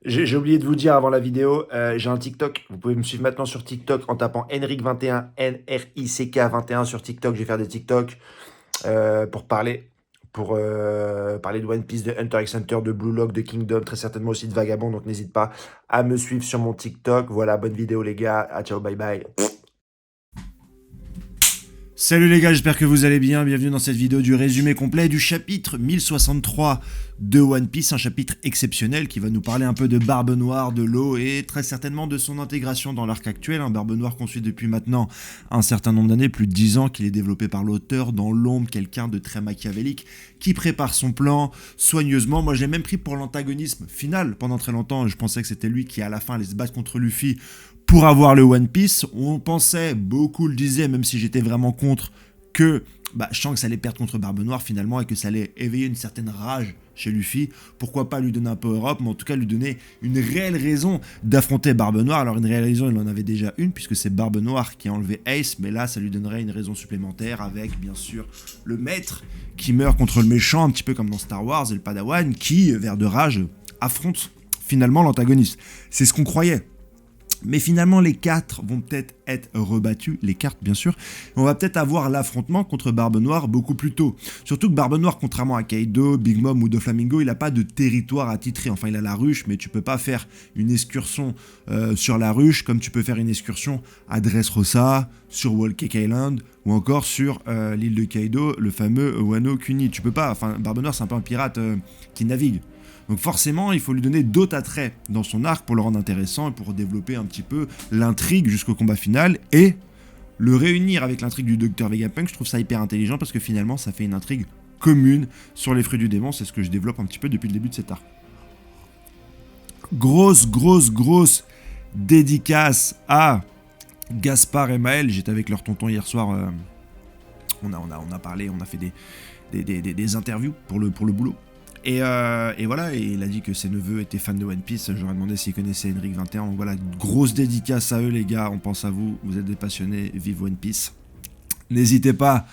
J'ai oublié de vous dire avant la vidéo, j'ai un TikTok. Vous pouvez me suivre maintenant sur TikTok en tapant Henrik21, Nrick21 sur TikTok. Je vais faire des TikTok pour parler de One Piece, de Hunter x Hunter, de Blue Lock, de Kingdom, très certainement aussi de Vagabond. Donc n'hésite pas à me suivre sur mon TikTok. Voilà, bonne vidéo les gars. Ah, ciao, bye bye. Salut les gars, j'espère que vous allez bien. Bienvenue dans cette vidéo du résumé complet du chapitre 1063 de One Piece, un chapitre exceptionnel qui va nous parler un peu de Barbe Noire, de l'eau et très certainement de son intégration dans l'arc actuel. Barbe Noire qu'on suit depuis maintenant un certain nombre d'années, plus de 10 ans, qu'il est développé par l'auteur dans l'ombre, quelqu'un de très machiavélique qui prépare son plan soigneusement. Moi je l'ai même pris pour l'antagonisme final pendant très longtemps. Je pensais que c'était lui qui à la fin allait se battre contre Luffy pour avoir le One Piece. On pensait, beaucoup le disaient, même si j'étais vraiment contre, que Shanks allait perdre contre Barbe Noire finalement et que ça allait éveiller une certaine rage chez Luffy. Pourquoi pas lui donner un power-up, mais en tout cas lui donner une réelle raison d'affronter Barbe Noire. Alors une réelle raison, il en avait déjà une, puisque c'est Barbe Noire qui a enlevé Ace, mais là ça lui donnerait une raison supplémentaire avec bien sûr le maître qui meurt contre le méchant, un petit peu comme dans Star Wars, et le Padawan qui, vert de rage, affronte finalement l'antagoniste. C'est ce qu'on croyait. Mais finalement, les quatre vont peut-être être rebattus, les cartes bien sûr. On va peut-être avoir l'affrontement contre Barbe Noire beaucoup plus tôt. Surtout que Barbe Noire, contrairement à Kaido, Big Mom ou Doflamingo, il n'a pas de territoire attitré. Enfin, il a la ruche, mais tu peux pas faire une excursion sur la ruche comme tu peux faire une excursion à Dressrosa, sur Whole Cake Island ou encore sur l'île de Kaido, le fameux Wano Kuni. Tu peux pas. Enfin, Barbe Noire, c'est un peu un pirate qui navigue. Donc forcément, il faut lui donner d'autres attraits dans son arc pour le rendre intéressant et pour développer un petit peu l'intrigue jusqu'au combat final et le réunir avec l'intrigue du Dr Vegapunk. Je trouve ça hyper intelligent parce que finalement, ça fait une intrigue commune sur les fruits du démon. C'est ce que je développe un petit peu depuis le début de cet arc. Grosse dédicace à Gaspard et Maël. J'étais avec leur tonton hier soir. On a parlé, on a fait des interviews pour le boulot. Et voilà, et il a dit que ses neveux étaient fans de One Piece. Je leur ai demandé s'ils connaissaient Henrik21. Donc voilà, grosse dédicace à eux les gars, on pense à vous, vous êtes des passionnés, vive One Piece. N'hésitez pas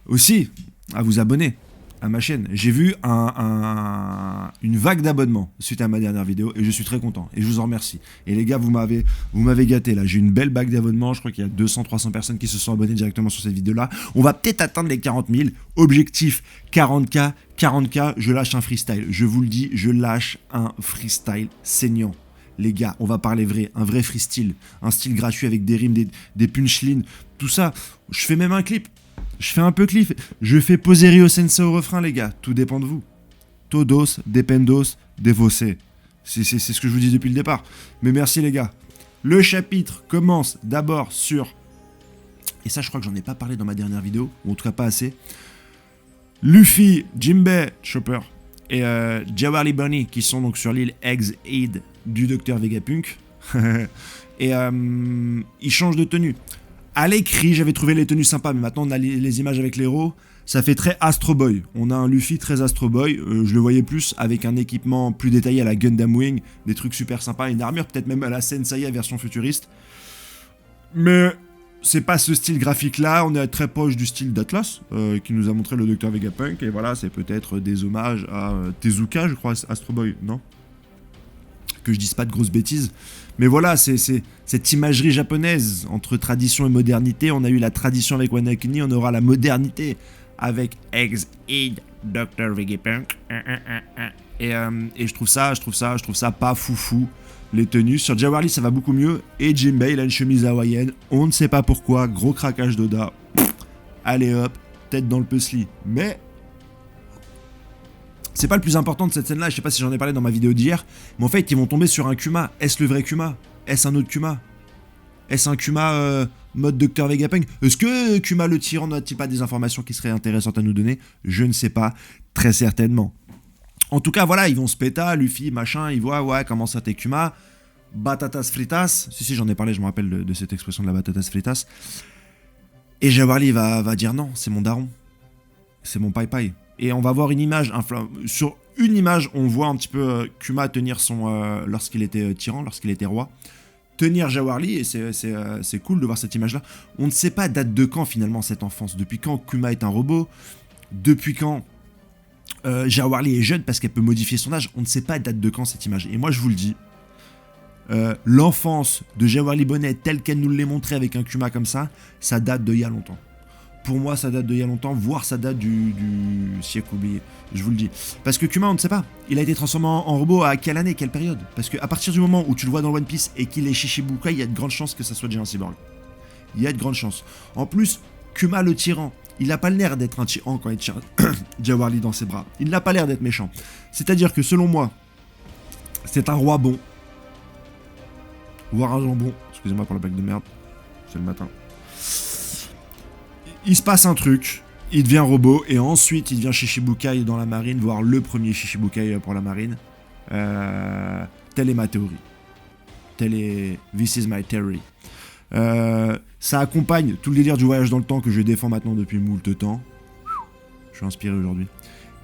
aussi à vous abonner à ma chaîne. J'ai vu une vague d'abonnements suite à ma dernière vidéo et je suis très content et je vous en remercie. Et les gars, vous m'avez gâté là, j'ai une belle vague d'abonnements, je crois qu'il y a 200-300 personnes qui se sont abonnées directement sur cette vidéo là. On va peut-être atteindre les 40 000, objectif 40K, je lâche un freestyle, je vous le dis, je lâche un freestyle saignant. Les gars, on va parler vrai, un vrai freestyle, un style gratuit avec des rimes, des punchlines, tout ça. Je fais même un clip. Je fais un peu cliff, je fais poser Rio Sensei au refrain les gars, tout dépend de vous. Todos, dependos, devose. C'est ce que je vous dis depuis le départ. Mais merci les gars. Le chapitre commence d'abord sur... Et ça je crois que j'en ai pas parlé dans ma dernière vidéo, ou en tout cas pas assez. Luffy, Jinbei, Chopper et Jawali Bunny qui sont donc sur l'île Eggs Aid du Dr Vegapunk. Et ils changent de tenue. À l'écrit, j'avais trouvé les tenues sympas, mais maintenant on a les images avec les héros. Ça fait très Astro Boy. On a un Luffy très Astro Boy. Je le voyais plus avec un équipement plus détaillé à la Gundam Wing, des trucs super sympas, une armure peut-être même à la Senseiya version futuriste. Mais c'est pas ce style graphique là, on est très proche du style d'Atlas qui nous a montré le Dr Vegapunk. Et voilà, c'est peut-être des hommages à Tezuka, je crois, Astro Boy, non ? Que je dise pas de grosses bêtises. Mais voilà, c'est cette imagerie japonaise entre tradition et modernité. On a eu la tradition avec Wano Kuni, on aura la modernité avec Eggs Aid Dr Vegapunk. Et je trouve ça pas foufou. Les tenues sur Jawali ça va beaucoup mieux. Et Jinbei il a une chemise hawaïenne. On ne sait pas pourquoi. Gros craquage d'Oda. Allez hop, tête dans le puzzle. Mais c'est pas le plus important de cette scène là, je sais pas si j'en ai parlé dans ma vidéo d'hier, mais en fait ils vont tomber sur un Kuma. Est-ce le vrai Kuma? Est-ce un autre Kuma? Est-ce un Kuma mode Dr Vegapunk? Est-ce que Kuma le tyran n'a-t-il pas des informations qui seraient intéressantes à nous donner? Je ne sais pas, très certainement. En tout cas voilà, ils vont se péta, Luffy, machin, ils voient, ouais, comment ça t'es Kuma? Batatas fritas, si j'en ai parlé, je me rappelle de cette expression de la batatas fritas. Et Jawali va dire non, c'est mon daron. C'est mon pai-pai. Et on va voir une image, sur une image, on voit un petit peu Kuma tenir son... lorsqu'il était tyran, lorsqu'il était roi, tenir Jawali, et c'est cool de voir cette image-là. On ne sait pas date de quand finalement cette enfance, depuis quand Kuma est un robot, depuis quand Jawali est jeune parce qu'elle peut modifier son âge, on ne sait pas date de quand cette image. Et moi je vous le dis, l'enfance de Jawali Bonnet telle qu'elle nous l'est montrée avec un Kuma comme ça date d'il y a longtemps. Pour moi, ça date d'il y a longtemps, voire ça date du siècle oublié, je vous le dis. Parce que Kuma, on ne sait pas, il a été transformé en robot à quelle année, quelle période? Parce qu'à partir du moment où tu le vois dans One Piece et qu'il est Shichibukai, il y a de grandes chances que ça soit déjà un cyborg. Il y a de grandes chances. En plus, Kuma le tyran, il n'a pas l'air d'être un tyran quand il tient Jawali dans ses bras. Il n'a pas l'air d'être méchant. C'est-à-dire que selon moi, c'est un roi bon. Voire un jambon. Excusez-moi pour la blague de merde. C'est le matin. Il se passe un truc, il devient robot, et ensuite il devient Shichibukai dans la marine, voire le premier Shichibukai pour la marine. Telle est ma théorie. This is my theory. Ça accompagne tout le délire du voyage dans le temps que je défends maintenant depuis moult temps. Je suis inspiré aujourd'hui.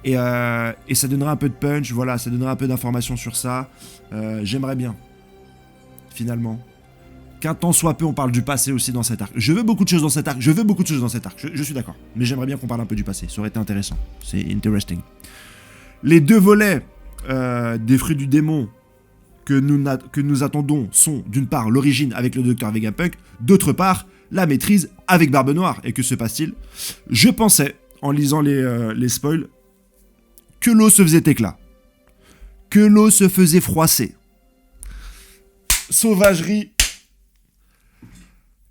Et ça donnera un peu de punch, voilà, ça donnera un peu d'informations sur ça. J'aimerais bien, finalement, qu'un temps soit peu on parle du passé aussi dans cet arc. Je veux beaucoup de choses dans cet arc, je suis d'accord. Mais j'aimerais bien qu'on parle un peu du passé, ça aurait été intéressant. C'est interesting. Les deux volets des fruits du démon que nous attendons sont d'une part l'origine avec le docteur Vegapunk, d'autre part la maîtrise avec Barbe Noire. Et que se passe-t-il? Je pensais, en lisant les spoils, que l'eau se faisait éclat, que l'eau se faisait froisser. Sauvagerie,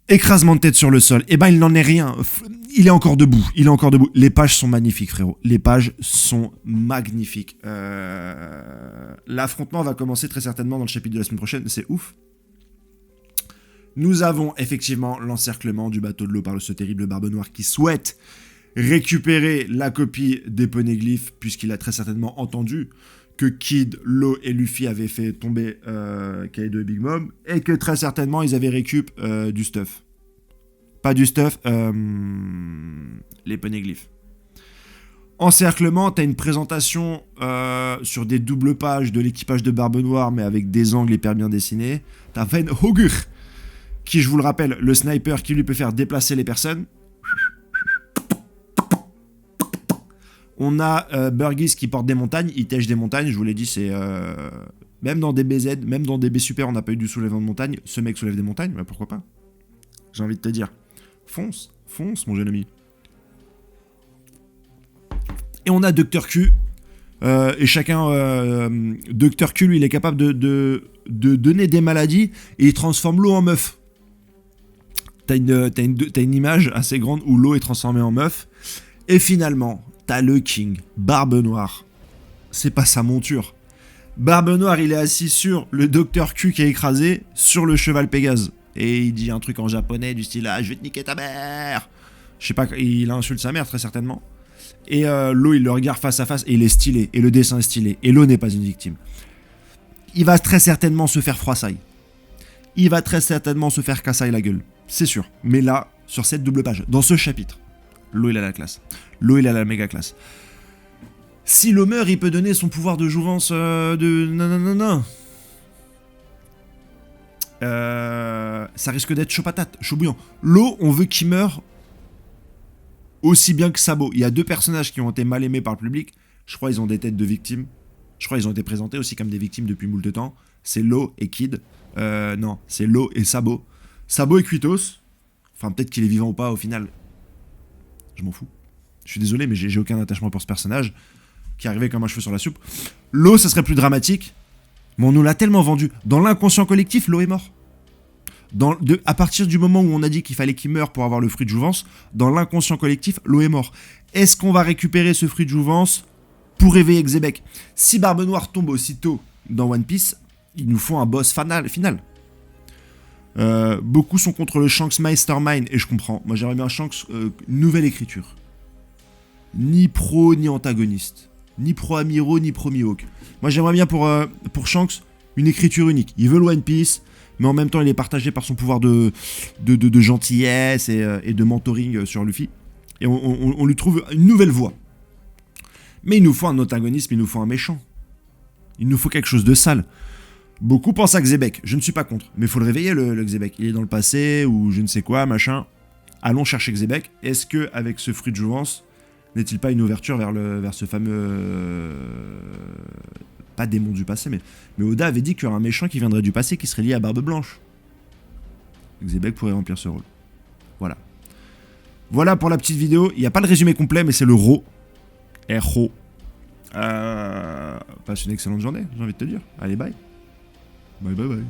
écrasement de tête sur le sol. Eh ben, il n'en est rien. Il est encore debout. Les pages sont magnifiques, frérot. Les pages sont magnifiques. L'affrontement va commencer très certainement dans le chapitre de la semaine prochaine. C'est ouf. Nous avons effectivement l'encerclement du bateau de l'eau par ce terrible Barbe Noire qui souhaite récupérer la copie des poneglyphes, puisqu'il a très certainement entendu que Kid, Law et Luffy avaient fait tomber Kaido et Big Mom, et que très certainement ils avaient récup du stuff. Pas du stuff, les poneglyphes. Encerclement, t'as une présentation sur des doubles pages de l'équipage de Barbe Noire, mais avec des angles hyper bien dessinés. T'as Van Hogur, qui, je vous le rappelle, le sniper qui lui peut faire déplacer les personnes. On a Burgess qui porte des montagnes, il tèche des montagnes, je vous l'ai dit, c'est... même dans des BZ, même dans des B Super, on n'a pas eu du soulèvement de montagne. Ce mec soulève des montagnes, mais pourquoi pas? J'ai envie de te dire. Fonce, mon jeune ami. Et on a Dr. Q. Et chacun... Dr. Q, lui, il est capable de donner des maladies et il transforme l'eau en meuf. T'as une image assez grande où l'eau est transformée en meuf. Et finalement... t'as le King, Barbe Noire. C'est pas sa monture. Barbe Noire, il est assis sur le Dr. Q qui est écrasé, sur le cheval Pégase. Et il dit un truc en japonais du style « Ah, je vais te niquer ta mère !» Je sais pas, il insulte sa mère très certainement. Et Law, il le regarde face à face et il est stylé. Et le dessin est stylé. Et Law n'est pas une victime. Il va très certainement se faire froissaille. Il va très certainement se faire cassaille la gueule. C'est sûr. Mais là, sur cette double page, dans ce chapitre, Law, il a la classe. Law, il a la méga classe. Si Law meurt, il peut donner son pouvoir de jouvence de... Non. Ça risque d'être chaud patate, chaud bouillant. Law, on veut qu'il meure aussi bien que Sabo. Il y a deux personnages qui ont été mal aimés par le public. Je crois qu'ils ont des têtes de victimes. Je crois qu'ils ont été présentés aussi comme des victimes depuis moult temps. C'est Law et Kid. Non, c'est Law et Sabo. Sabo et Kuitos. Enfin, peut-être qu'il est vivant ou pas au final. Je m'en fous. Je suis désolé, mais j'ai aucun attachement pour ce personnage qui arrivait comme un cheveu sur la soupe. Law, ça serait plus dramatique, mais on nous l'a tellement vendu. Dans l'inconscient collectif, Law est mort. À partir du moment où on a dit qu'il fallait qu'il meure pour avoir le fruit de jouvence, dans l'inconscient collectif, Law est mort. Est-ce qu'on va récupérer ce fruit de jouvence pour réveiller Xebec? Si Barbe Noire tombe aussitôt dans One Piece, il nous faut un boss final. Beaucoup sont contre le Shanks Mastermind, et je comprends. Moi, j'aimerais bien Shanks nouvelle écriture. Ni pro, ni antagoniste. Ni pro-Amiro, ni pro-Mihawk. Moi, j'aimerais bien pour Shanks une écriture unique. Il veut le One Piece, mais en même temps, il est partagé par son pouvoir de gentillesse et de mentoring sur Luffy. Et on lui trouve une nouvelle voie. Mais il nous faut un antagonisme, il nous faut un méchant. Il nous faut quelque chose de sale. Beaucoup pensent à Xebec, je ne suis pas contre, mais il faut le réveiller le Xebec. Il est dans le passé, ou je ne sais quoi, machin. Allons chercher Xebec. Est-ce qu'avec ce fruit de jouvence, n'est-il pas une ouverture vers ce fameux pas démon du passé, mais Oda avait dit qu'il y aurait un méchant qui viendrait du passé qui serait lié à Barbe Blanche. Xebec pourrait remplir ce rôle. Voilà. Voilà pour la petite vidéo. Il n'y a pas le résumé complet, mais c'est le RAW. RAW. Passe une excellente journée, j'ai envie de te dire. Allez, bye. Bye, bye, bye.